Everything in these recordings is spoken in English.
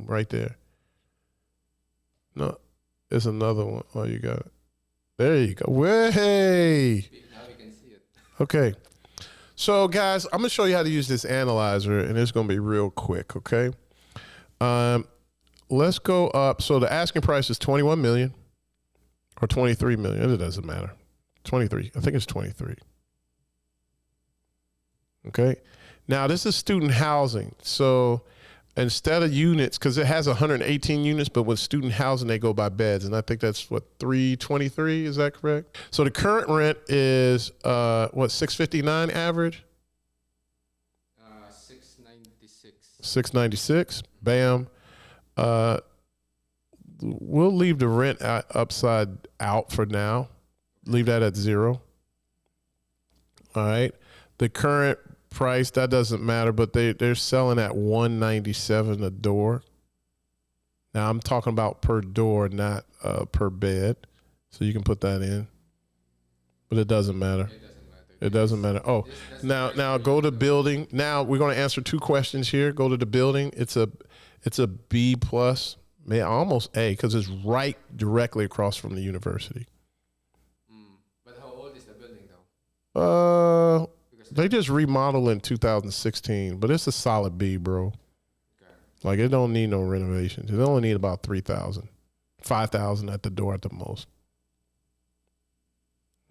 right there. No, it's another one. Oh, you got it. There you go. Way. Now we can see it. Okay. So, guys, I'm going to show you how to use this analyzer, and it's going to be real quick, okay? Let's go up. So the asking price is 21 million or 23 million. It doesn't matter. 23. I think it's 23. Okay. Now, this is student housing. So instead of units, because it has 118 units, but with student housing, they go by beds. And I think that's what, 323, is that correct? So the current rent is, what, 659 average? 696. 696, bam. We'll leave the rent upside out for now. Leave that at 0. All right. The current price, that doesn't matter, but they're selling at $197 a door. Now I'm talking about per door, not per bed. So you can put that in, but it doesn't matter. It doesn't matter. Oh, now go to building. Now we're going to answer 2 questions here. Go to the building. It's a B plus, almost A, because it's right directly across from the university. But how old is the building though? They just remodeled in 2016, but it's a solid B, bro. Okay. Like, it don't need no renovations. It only need about 3,000, 5,000 at the door at the most.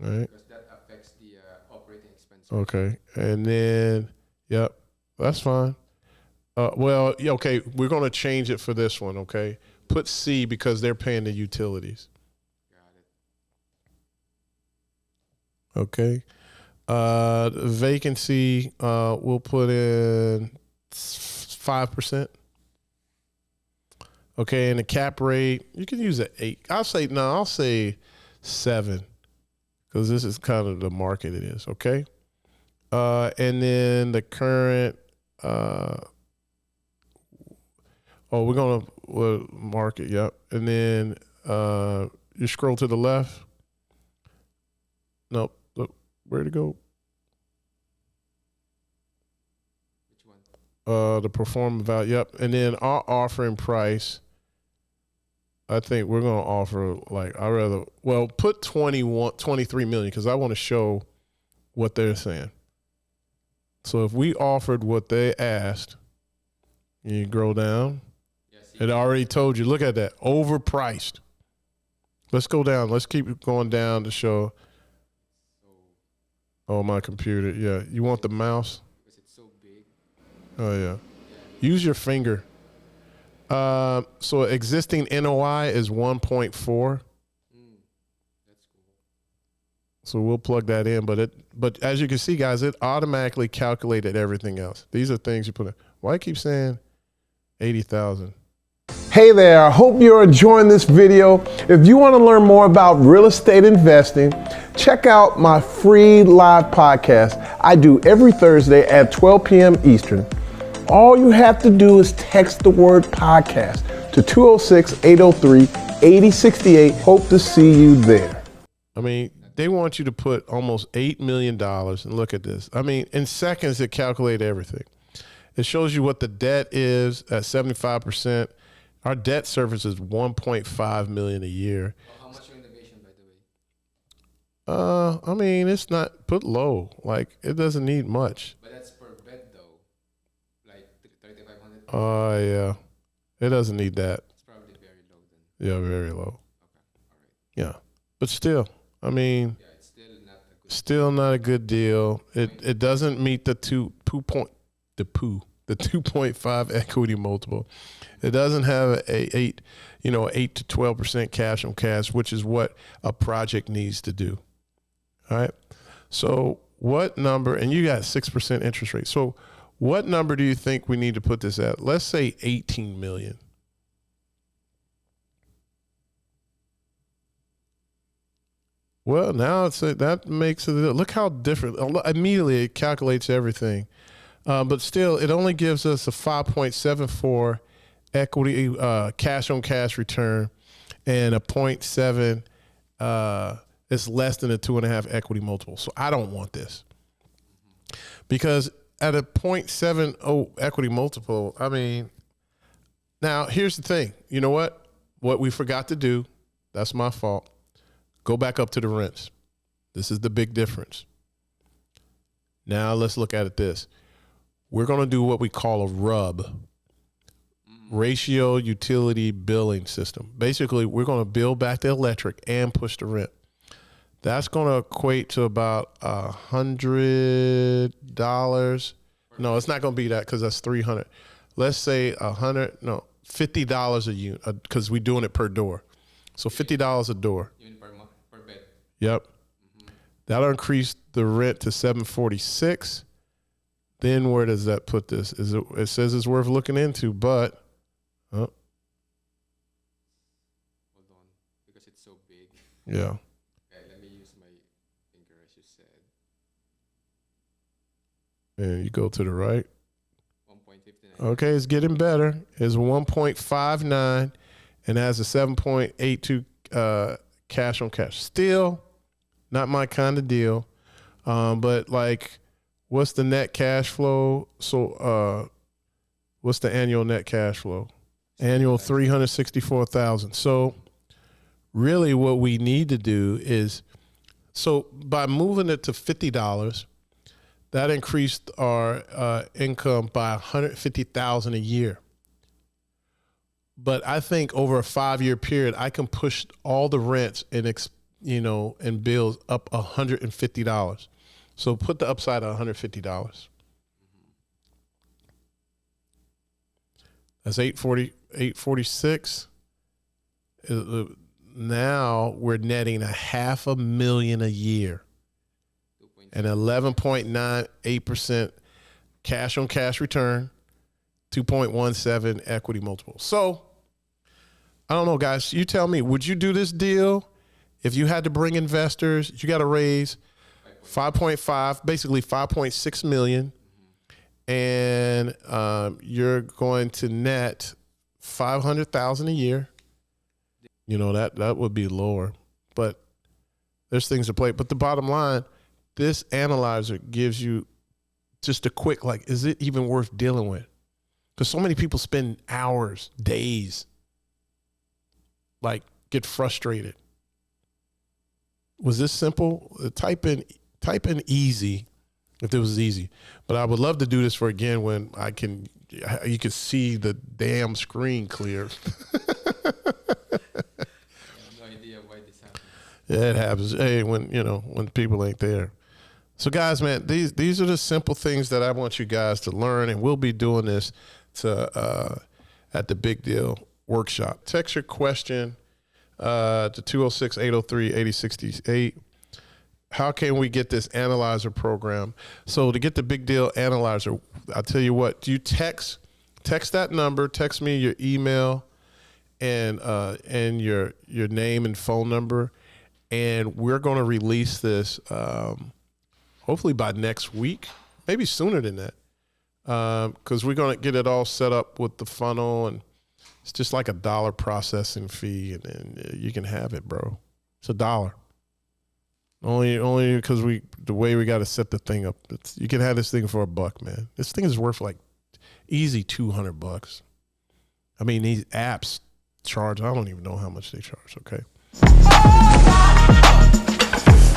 All right. Because that affects the operating expenses. Okay. And then, yep, that's fine. Well, yeah, okay, we're going to change it for this one, okay? Put C because they're paying the utilities. Got it. Okay. Vacancy, we'll put in 5%. Okay, and the cap rate, you can use an 8. I'll say 7 because this is kind of the market it is, okay? And then the current, we're going to mark it, yep. And then you scroll to the left. Nope. Look, where'd it go? Which one? The performance value, yep. And then our offering price, I think we're going to offer, put 23 million because I want to show what they're saying. So if we offered what they asked, you scroll down. It already told you, look at that, overpriced. Let's go down. Let's keep going down to show. Oh, my computer. Yeah. You want the mouse? Because it's so big. Oh, yeah. Use your finger. So existing NOI is 1.4. That's cool. So we'll plug that in. But as you can see, guys, it automatically calculated everything else. These are things you put in. Why I keep saying 80,000? Hey there, I hope you're enjoying this video. If you want to learn more about real estate investing, check out my free live podcast I do every Thursday at 12 p.m. Eastern. All you have to do is text the word podcast to 206-803-8068. Hope to see you there. I mean, they want you to put almost $8 million, and look at this. I mean, in seconds, it calculated everything. It shows you what the debt is at 75%. Our debt service is $1.5 million a year. How much renovation, by the way? I mean, it's not put low. Like, it doesn't need much. But that's per bed though. Like 3,500. Oh, yeah. It doesn't need that. It's probably very low then. Yeah, very low. Okay. All right. Yeah. But still, I mean, Yeah, it's still not a good deal. It doesn't meet the 2.5 equity multiple. It doesn't have a 8 to 12% cash on cash, which is what a project needs to do. All right. So what number, and you got 6% interest rate. So what number do you think we need to put this at? Let's say 18 million. Well, now that makes it, look how different. Immediately it calculates everything. But still, it only gives us a 5.74 equity cash on cash return and a 0.7. It's less than a 2.5 equity multiple. So I don't want this because at a 0.70 equity multiple, I mean, Now, here's the thing. You know what? What we forgot to do, that's my fault. Go back up to the rents. This is the big difference. Now let's look at it this. We're going to do what we call a RUB, ratio utility billing system. Basically, we're going to bill back the electric and push the rent. That's going to equate to about $100. No, it's not going to be that because that's 300. Let's say $50 a unit because we're doing it per door. So $50 a door. Unit per bed. Yep. That'll increase the rent to $746. Then where does that put this? It says it's worth looking into, but Hold on, because it's so big. Yeah. Okay, let me use my finger as you said. And you go to the right. 1.59. Okay, it's getting better. It's 1.59 and has a 7.82 cash on cash. Still not my kind of deal. But like, what's the net cash flow? So what's the annual net cash flow? Annual 364,000. So really what we need to do is, so by moving it to $50, that increased our income by $150,000 a year. But I think over a 5-year period, I can push all the rents and and bills up $150. So put the upside at $150. That's 846. Now we're netting $500,000 a year. An 11.98% cash on cash return, 2.17 equity multiple. So I don't know, guys. You tell me, would you do this deal if you had to bring investors? You got to raise 5.5, basically 5.6 million, and you're going to net 500,000 a year. You know, that would be lower, but there's things to play. But the bottom line, this analyzer gives you just a quick, like, is it even worth dealing with? Because so many people spend hours, days, like, get frustrated. Was this simple? Type in easy if it was easy. But I would love to do this for again when you can see the damn screen clear. I have no idea why this happens. Yeah, it happens. Hey, when people ain't there. So guys, man, these are the simple things that I want you guys to learn, and we'll be doing this at the Big Deal Workshop. Text your question to 206-803-8068. How can we get this analyzer program? So to get the Big Deal Analyzer, I'll tell you what, do you text that number, text me your email and your name and phone number, and we're going to release this hopefully by next week, maybe sooner than that, because we're going to get it all set up with the funnel, and it's just like $1 processing fee, and then you can have it, bro. It's $1. Only because the way we got to set the thing up. You can have this thing for $1, man. This thing is worth like easy $200. I mean, these apps charge, I don't even know how much they charge, okay?